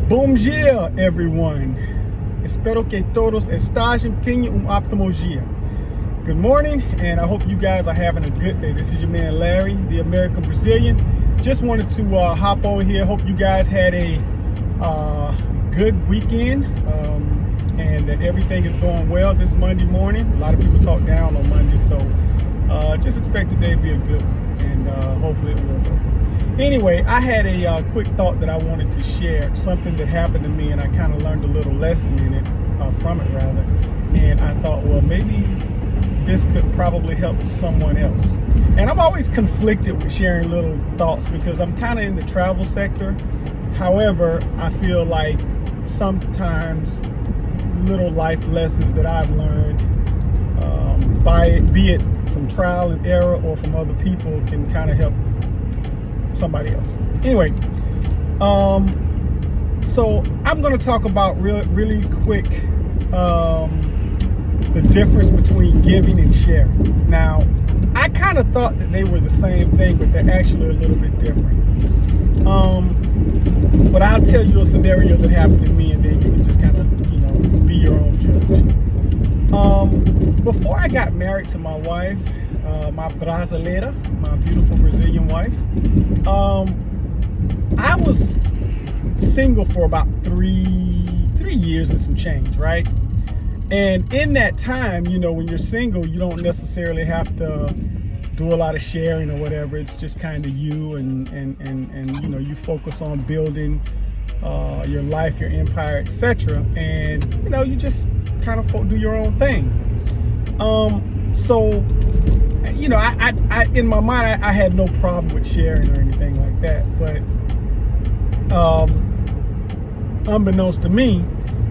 Bom dia, everyone. Espero que todos estejam tendo ótimo dia. Good morning, and I hope you guys are having a good day. This is your man Larry, the American Brazilian. Just wanted to hop on here. Hope you guys had a good weekend and that everything is going well this Monday morning. A lot of people talk down on Monday, so just expect today to be a good one, and hopefully it will. Anyway, I had a quick thought that I wanted to share, something that happened to me, and I kind of learned a little lesson in it, from it rather. And I thought, well, maybe this could probably help someone else. And I'm always conflicted with sharing little thoughts because I'm kind of in the travel sector. However, I feel like sometimes little life lessons that I've learned, be it from trial and error or from other people, can kind of help somebody else. Anyway, so I'm going to talk about really quick the difference between giving and sharing. Now, I kind of thought that they were the same thing, but they're actually a little bit different. But I'll tell you a scenario that happened to me, and then you can just kind of, be your own judge. Before I got married to my wife, my brasileira, my beautiful Brazilian wife, I was single for about three years and some change, right? And in that time, when you're single, you don't necessarily have to do a lot of sharing or whatever. It's just kind of you and you focus on building your life, your empire, etc. And you just kind of do your own thing. So I in my mind, I had no problem with sharing or anything like that. But unbeknownst to me,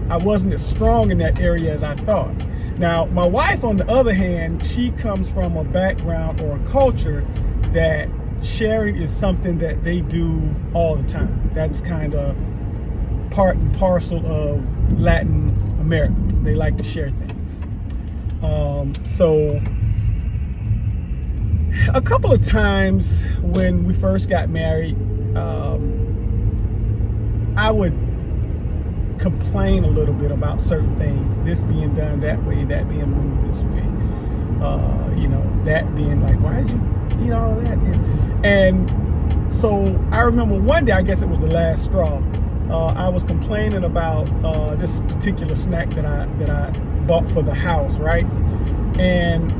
I wasn't as strong in that area as I thought. Now, my wife, on the other hand, she comes from a background or a culture that sharing is something that they do all the time. That's kind of part and parcel of Latin America. They like to share things. So a couple of times when we first got married, I would complain a little bit about certain things, this being done that way, that being moved this way, that being like, why did you eat all of that? And so I remember one day, I guess it was the last straw, I was complaining about this particular snack that I bought for the house, right? And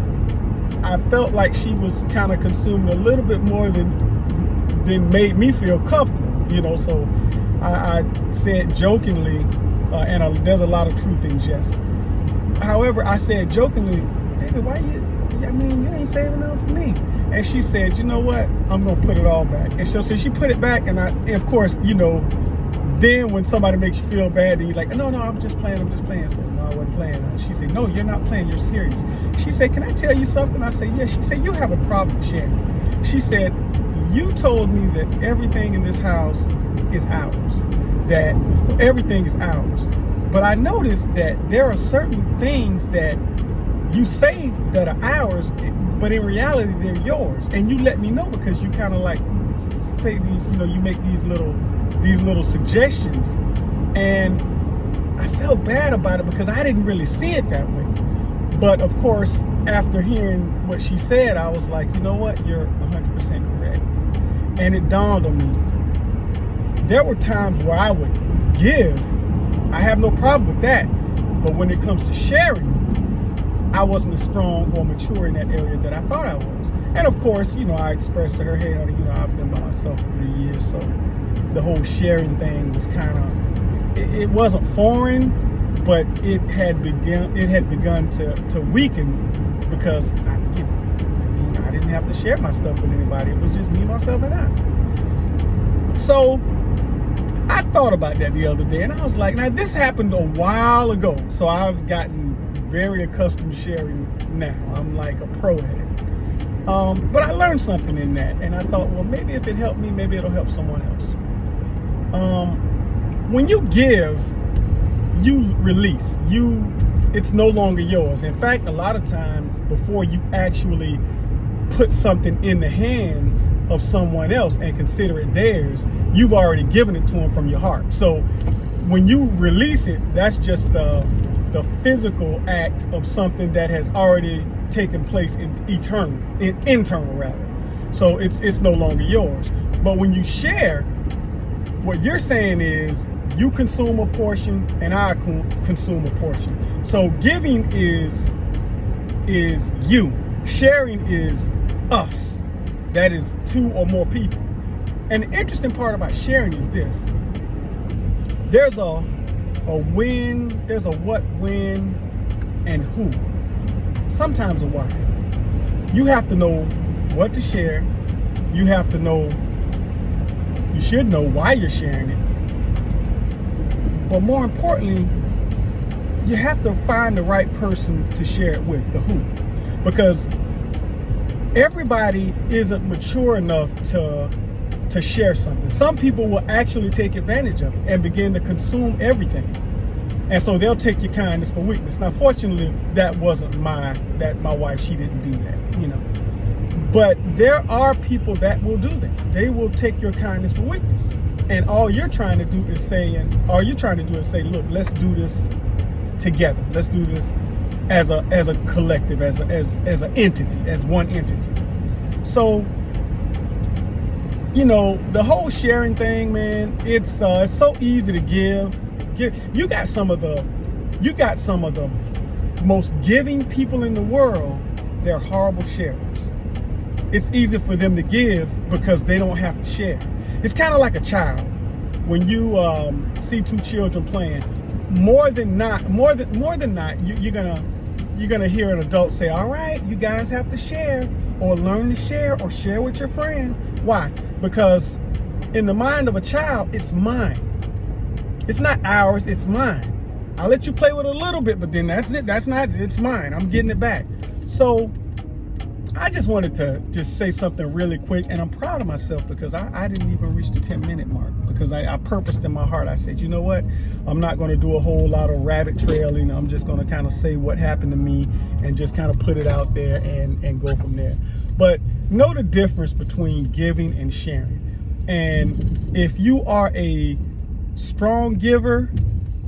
I felt like she was kind of consuming a little bit more than made me feel comfortable, so I said jokingly, and there's a lot of truth in jest. However, I said jokingly, baby, why you ain't saving enough for me. And she said, you know what, I'm going to put it all back. And so she put it back, and of course, then when somebody makes you feel bad, then you're like, no, I'm just playing. So no, I wasn't playing. She said, no, you're not playing, you're serious. She said, can I tell you something? I said, yes. She said, you have a problem sharing. She said, you told me that everything in this house is ours, that everything is ours. But I noticed that there are certain things that you say that are ours, but in reality, they're yours. And you let me know because you kind of like say these, you make these little suggestions. And I felt bad about it because I didn't really see it that way. But of course, after hearing what she said, I was like, you know what, you're 100% correct. And it dawned on me, there were times where I would give. I have no problem with that. But when it comes to sharing, I wasn't as strong or mature in that area that I thought I was. And of course, I expressed to her, hey, honey, I've been by myself for 3 years. So the whole sharing thing was kind of, it wasn't foreign, but it had begun to weaken because I didn't have to share my stuff with anybody. It was just me, myself, and I. So I thought about that the other day, and I was like, now this happened a while ago, so I've gotten very accustomed to sharing now. I'm like a pro at it. But I learned something in that, and I thought, well, maybe if it helped me, maybe it'll help someone else. When you give, you release. It's no longer yours. In fact, a lot of times before you actually put something in the hands of someone else and consider it theirs, you've already given it to them from your heart. So when you release it, that's just the physical act of something that has already taken place in internal rather. So it's no longer yours. But when you share, what you're saying is you consume a portion and I consume a portion. So giving is you. Sharing is us. That is two or more people. And the interesting part about sharing is this. There's a when, there's a what, when, and who. Sometimes a why. You have to know what to share. You have to know, you should know why you're sharing it. But more importantly, you have to find the right person to share it with, the who. Because everybody isn't mature enough to share something. Some people will actually take advantage of it and begin to consume everything. And so they'll take your kindness for weakness. Now, fortunately, that wasn't my wife. She didn't do that, you know. But there are people that will do that. They will take your kindness for weakness. And all you're trying to do is say, look, let's do this together. Let's do this as a collective, as an entity, as one entity. So, you know, the whole sharing thing, man, it's so easy to give. You got some of the most giving people in the world. They're horrible sharers. It's easy for them to give because they don't have to share. It's kind of like a child. When you see two children playing, more than not, you're gonna hear an adult say, "All right, you guys have to share, or learn to share, or share with your friend." Why? Because in the mind of a child, it's mine. It's not ours, it's mine. I'll let you play with it a little bit, but then that's it. It's mine. I'm getting it back. So I just wanted to just say something really quick, and I'm proud of myself because I didn't even reach the 10-minute mark because I purposed in my heart. I said, you know what? I'm not going to do a whole lot of rabbit trailing. I'm just going to kind of say what happened to me and just kind of put it out there and go from there. But know the difference between giving and sharing. And if you are a strong giver,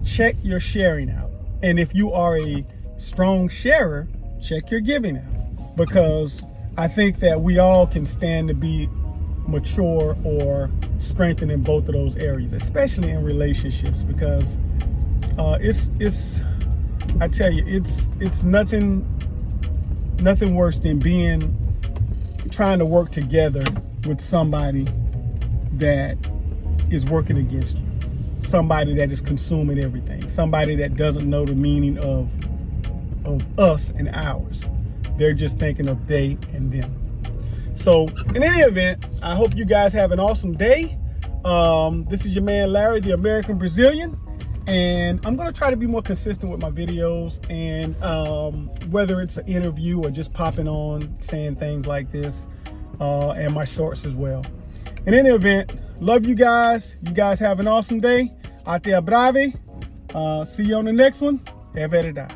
check your sharing out. And if you are a strong sharer, check your giving out. Because I think that we all can stand to be mature or strengthened in both of those areas, especially in relationships, because I tell you, it's nothing worse than trying to work together with somebody that is working against you, somebody that is consuming everything, somebody that doesn't know the meaning of us and ours. They're just thinking of they and them. So in any event, I hope you guys have an awesome day. This is your man Larry, the American Brazilian, and I'm gonna try to be more consistent with my videos, and whether it's an interview or just popping on saying things like this, and my shorts as well. In any event, love you guys. You guys have an awesome day. Até a breve. See you on the next one. É verdade.